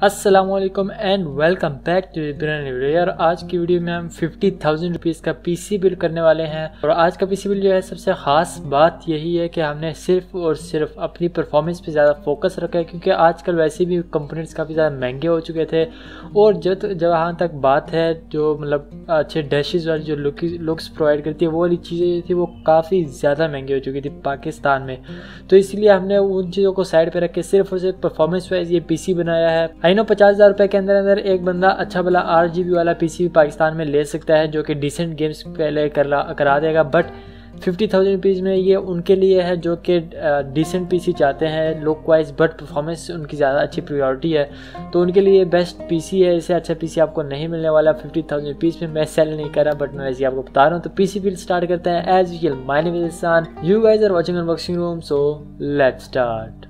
अस्सलामुअलैकुम and welcome back to brand video. यार आज की वीडियो में हम 50,000 रुपीज़ का पीसी बिल्ड करने वाले हैं। और आज का पीसी बिल्ड जो है सबसे ख़ास बात यही है कि हमने सिर्फ और सिर्फ अपनी परफॉर्मेंस पे ज़्यादा फोकस रखा है, क्योंकि आजकल वैसे भी कंपोनेंट्स काफ़ी ज़्यादा महंगे हो चुके थे। और जहाँ तक बात है जो मतलब अच्छे डैशेज़ वाली जो लुक्स प्रोवाइड करती है वो वाली चीज़ें थी वो काफ़ी ज़्यादा महंगी हो चुकी थी पाकिस्तान में। तो इसलिए हमने उन चीज़ों को साइड पर रख के सिर्फ और सिर्फ परफॉर्मेंस वाइज ये पीसी बनाया है। आई नो 50,000 रुपए के अंदर एक बंदा अच्छा भला 8 GB वाला पीसी पाकिस्तान में ले सकता है जो कि डिसेंट गेम्स पहले करा देगा, बट 50,000 रुपीज़ में ये उनके लिए है जो कि डिसेंट पीसी चाहते हैं लुक वाइज, बट परफॉर्मेंस उनकी ज़्यादा अच्छी प्रायोरिटी है। तो उनके लिए बेस्ट पीसी है। इससे अच्छा पीसी आपको नहीं मिलने वाला 50,000 रुपीज़ में। मैं सेल नहीं कर रहा, बट मैं वैसे आपको बता रहा हूँ। तो पीसी बिल्ड स्टार्ट करते हैं as usual. My name is Ehsan, you guys are watching unboxing room, so let's start.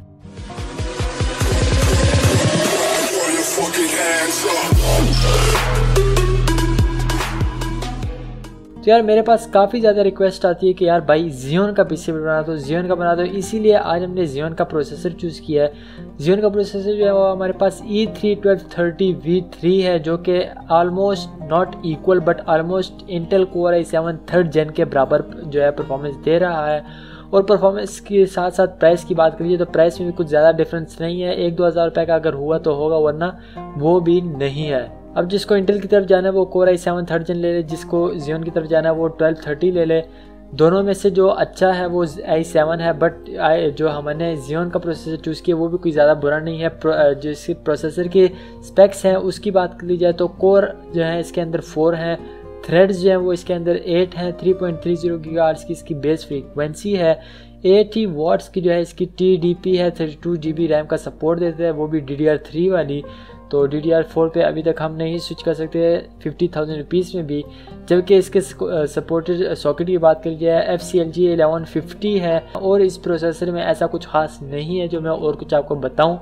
तो यार मेरे पास काफ़ी ज़्यादा रिक्वेस्ट आती है कि यार भाई जियोन का पीसी बना दो, जियोन का बना दो। इसीलिए आज हमने जियोन का प्रोसेसर चूज़ किया है। जियोन का प्रोसेसर जो है वो हमारे पास E3-1230V3 है, जो कि almost not equal but almost Intel core i7 3rd जेन के बराबर जो है परफॉर्मेंस दे रहा है। और परफॉर्मेंस के साथ साथ प्राइस की बात करिए तो प्राइस में भी कुछ ज़्यादा डिफरेंस नहीं है। 1-2 हज़ार रुपये का अगर हुआ तो होगा, वरना वो भी नहीं है। अब जिसको इंटेल की तरफ जाना है वो कोर i7 3rd जेन ले ले, जिसको जियोन की तरफ जाना है वो 1230 ले ले। दोनों में से जो अच्छा है वो i7 है, बट जो हमने जियोन का प्रोसेसर चूज़ किया वो भी कोई ज़्यादा बुरा नहीं है। जिसके प्रोसेसर के स्पेक्स हैं उसकी बात कर ली जाए तो कोर जो है इसके अंदर 4 हैं, थ्रेड्स जो हैं वो इसके अंदर 8 हैं, 3.30 GHz की इसकी बेस फ्रीक्वेंसी है, 80 वाट्स की जो है इसकी TDP है, 32 GB रैम का सपोर्ट देता है, वो भी DDR3 वाली। तो DDR4 पे अभी तक हम नहीं स्विच कर सकते 50,000 रुपीज़ में भी। जबकि इसके सपोर्टेड सॉकेट की बात करी जाए FCLG 1150 है। और इस प्रोसेसर में ऐसा कुछ खास नहीं है जो मैं और कुछ आपको बताऊं।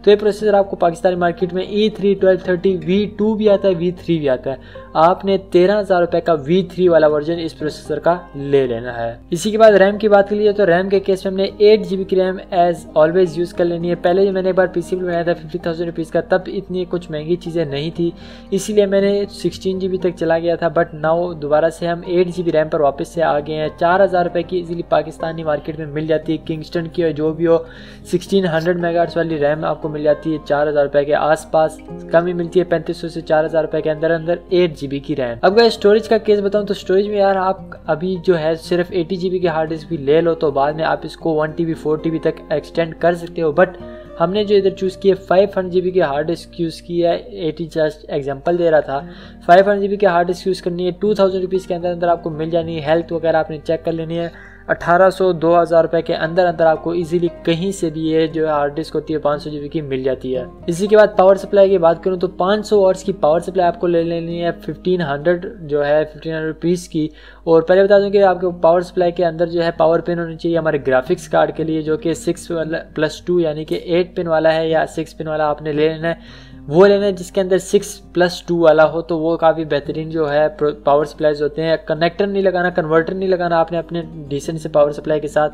तो ये प्रोसेसर आपको पाकिस्तानी मार्केट में E3-1230V2 भी आता है, V3 भी आता है। आपने 13,000 रुपये का V3 वाला वर्जन इस प्रोसेसर का ले लेना है। इसी के बाद रैम की बात कर लीजिए तो रैम के केस में हमने 8 GB की रैम एज ऑलवेज यूज़ कर लेनी है। पहले जो मैंने एक बार पीसी बनाया था 50,000 रुपीज़ का, तब इतनी कुछ महंगी चीज़ें नहीं थी, इसीलिए मैंने 16 GB तक चला गया था। बट नाउ दोबारा से हम 8 GB रैम पर वापस से आ गए हैं। 4,000 रुपये की इजीली पाकिस्तानी मार्केट में मिल जाती है। किंगस्टन की और जो भी हो 1600 मेगाहर्ट्ज़ वाली रैम आपको मिल जाती है 4,000 रुपये के आसपास। कम ही मिलती है 3500 से 4,000 रुपये के अंदर 8 GB की रैम। अब अगर स्टोरेज का केस बताऊं तो स्टोरेज में यार आप अभी जो है सिर्फ 80 GB की हार्ड डिस्क भी ले लो तो बाद में आप इसको 1 TB 4 TB तक एक्सटेंड कर सकते हो। बट हमने जो इधर चूज़ किया 500 GB की हार्ड डिस्क यूज़ की है। 80 जस्ट एग्जांपल दे रहा था। 500 GB की हार्ड डिस्क यूज़ करनी है, 2,000 रुपीज़ के अंदर आपको मिल जानी है। हेल्थ वगैरह आपने चेक कर लेनी है। 1,800-2,000 रुपये के अंदर आपको इजीली कहीं से भी ये जो हार्ड डिस्क होती है 500 GB की मिल जाती है। इसी के बाद पावर सप्लाई की बात करूँ तो 500 वाट्स की पावर सप्लाई आपको ले लेनी है 1500 जो है 1500 रुपीज़ की। और पहले बता दूं कि आपको पावर सप्लाई के अंदर जो है पावर पिन होनी चाहिए हमारे ग्राफिक्स कार्ड के लिए, जो कि 6+2 यानी कि 8 पिन वाला है या 6 पिन वाला आपने ले लेना है। वो लेना है जिसके अंदर 6+2 वाला हो, तो वो काफ़ी बेहतरीन जो है पावर सप्लाईज होते हैं। कनेक्टर नहीं लगाना, कन्वर्टर नहीं लगाना आपने अपने डिसेंट से पावर सप्लाई के साथ,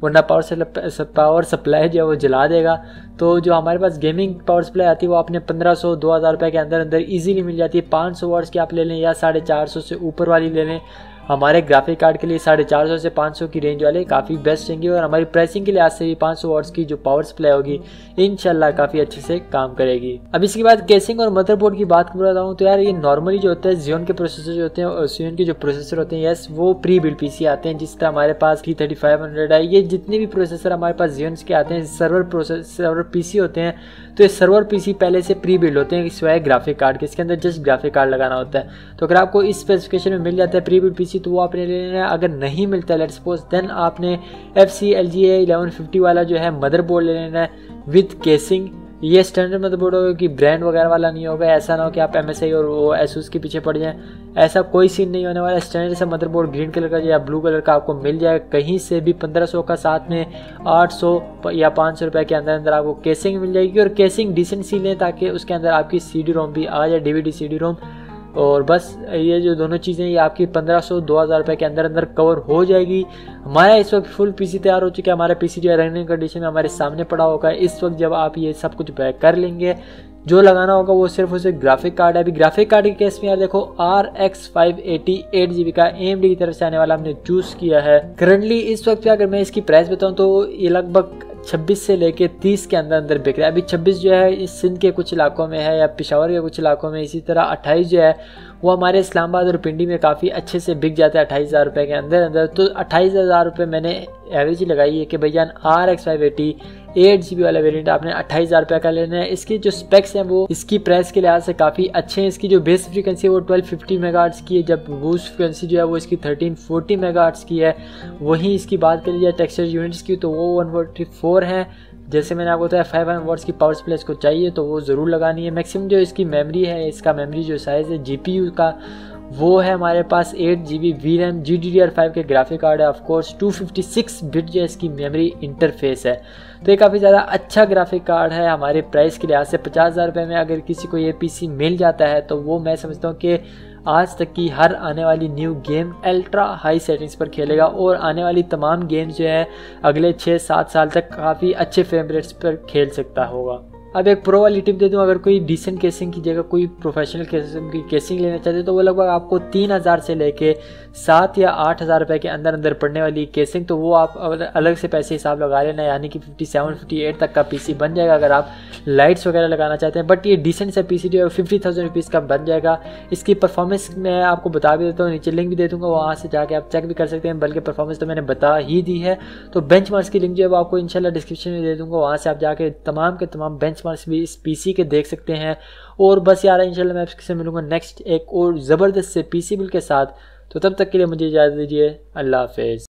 वरना पावर सप्लाई जो है वो जला देगा। तो जो हमारे पास गेमिंग पावर सप्लाई आती है वो आपने 1,500-2,000 रुपये के अंदर ईजीली मिल जाती है। 500 वाट्स की आप ले लें या 450 से ऊपर वाली ले लें। हमारे ग्राफिक कार्ड के लिए 450 से 500 की रेंज वाले काफ़ी बेस्ट रहेंगे। और हमारी प्राइसिंग के लिए आज से भी 500 वाट्स की जो पावर सप्लाई होगी इंशाल्लाह काफ़ी अच्छे से काम करेगी। अब इसके बाद केसिंग और मदरबोर्ड की बात कर रहा हूँ तो यार ये नॉर्मली जो होता है जियोन के प्रोसेसर जो होते हैं और जियोन के जो प्रोसेसर होते हैं यस वो प्री बिल्ड पीसी आते हैं। जिस तरह हमारे पास 3500 है, ये जितने भी प्रोसेसर हमारे पास जियोन के आते हैं सर्वर पीसी होते हैं। तो ये सर्वर पीसी पहले से प्री बिल्ड होते हैं सिवाय ग्राफिक कार्ड के। इसके अंदर जस्ट ग्राफिक कार्ड लगाना होता है। तो अगर आपको इस स्पेसिफिकेशन में मिल जाता है प्री बिल्ड पीसी तो वो आपने ले लेना है। अगर नहीं मिलता है लेट्स सपोज देन आपने FCLG 1150 वाला जो है मदरबोर्ड ले लेना है विद केसिंग। ये स्टैंडर्ड मदरबोर्ड होगा कि ब्रांड वगैरह वाला नहीं होगा। ऐसा ना हो कि आप MSI और वो ASUS के पीछे पड़ जाएं, ऐसा कोई सीन नहीं होने वाला। स्टैंडर्ड सा मदरबोर्ड ग्रीन कलर का या ब्लू कलर का आपको मिल जाएगा कहीं से भी। 1500 का साथ में 800 या 500 रुपये के अंदर आपको केसिंग मिल जाएगी। और केसिंग डिसेंट सी लें ताकि उसके अंदर आपकी CD-ROM भी आ जाए, DVD CD-ROM। और बस ये जो दोनों चीज़ें ये आपकी 1500-2000 रुपये के अंदर कवर हो जाएगी। हमारा इस वक्त फुल पीसी तैयार हो चुका है। हमारा पीसी जो है रनिंग कंडीशन में हमारे सामने पड़ा होगा इस वक्त। जब आप ये सब कुछ बैक कर लेंगे जो लगाना होगा वो सिर्फ उसे ग्राफिक कार्ड है। अभी ग्राफिक कार्ड के केस में यार देखो RX 580 8GB का AMD की तरफ से आने वाला हमने चूज किया है। करंटली इस वक्त अगर मैं इसकी प्राइस बताऊं तो ये लगभग 26 से लेके 30 के अंदर बिक रहा है। अभी 26 जो है इस सिंध के कुछ इलाकों में है या पेशावर के कुछ इलाकों में, इसी तरह 28 जो है वो हमारे इस्लामाबाद और पिंडी में काफ़ी अच्छे से बिक जाता है 28,000 रुपये के अंदर। तो 28,000 रुपये मैंने एवरेज लगाई है कि भैया RX 580 8GB वाला वेरिएंट आपने 28,000 रुपये का लेना है। इसकी जो स्पेक्स हैं वो इसकी प्राइस के लिहाज से काफ़ी अच्छे हैं। इसकी जो बेस फ्रीक्वेंसी है वो 1250 मेगाहर्ट्ज की है, जब बूस्ट फ्रीक्वेंसी जो है वो इसकी 1340 मेगाहर्ट्ज की है। वहीं इसकी बात कर लीजिए टेक्सचर यूनिट्स की तो वो 144 हैं। जैसे मैंने आपको बताया 500 वॉट्स की पावर सप्लाई इसको चाहिए तो वो ज़रूर लगानी है। मैक्सिमम जो इसकी मेमोरी है, इसका मेमोरी जो साइज़ है GPU का वो है हमारे पास 8GB VRAM GDDR5 के ग्राफिक कार्ड है। ऑफकोर्स 256 बिट जो इसकी मेमोरी इंटरफेस है। तो ये काफ़ी ज़्यादा अच्छा ग्राफिक कार्ड है हमारे प्राइस के लिहाज से। 50,000 रुपये में अगर किसी को ये PC मिल जाता है तो वो मैं समझता हूँ कि आज तक की हर आने वाली new game ultra high settings पर खेलेगा और आने वाली तमाम गेम्स जो है अगले 6-7 साल तक काफ़ी अच्छे फ्रेम रेट्स पर खेल सकता होगा। अब एक प्रो वाली टिप दे दूं, अगर कोई डिसेंट केसिंग की जगह कोई प्रोफेशनल किस्म की केसिंग लेना चाहते हैं तो वो लगभग आपको 3,000 से लेके 7 या 8,000 रुपये के अंदर पड़ने वाली केसिंग, तो वो आप अलग से पैसे हिसाब लगा लेना, यानी कि 57-58 तक का PC बन जाएगा अगर आप लाइट्स वगैरह लगाना चाहते हैं। बट ये डिसेंट सा PC जो है 50,000 रुपीज़ का बन जाएगा। इसकी परफॉर्मेंस मैं आपको बता भी देता हूँ, नीचे लिंक भी दे दूँगा, वहाँ से जाके आप चेक भी कर सकते हैं। बल्कि परफॉर्मेंस तो मैंने बता ही दी है। तो बेंचमार्क्स की लिंक जो है वो आपको इंशाल्लाह डिस्क्रिप्शन में दे दूँगा, वहाँ से आप जाके तमाम के तमाम बेंचमार्क्स भी इस PC के देख सकते हैं। और बस यार इंशाल्लाह मैं आपसे मिलूंगा नेक्स्ट एक और ज़बरदस्त से PC बिल के साथ। तो तब तक के लिए मुझे इजाज़त दीजिए। अल्लाह हाफ़िज़।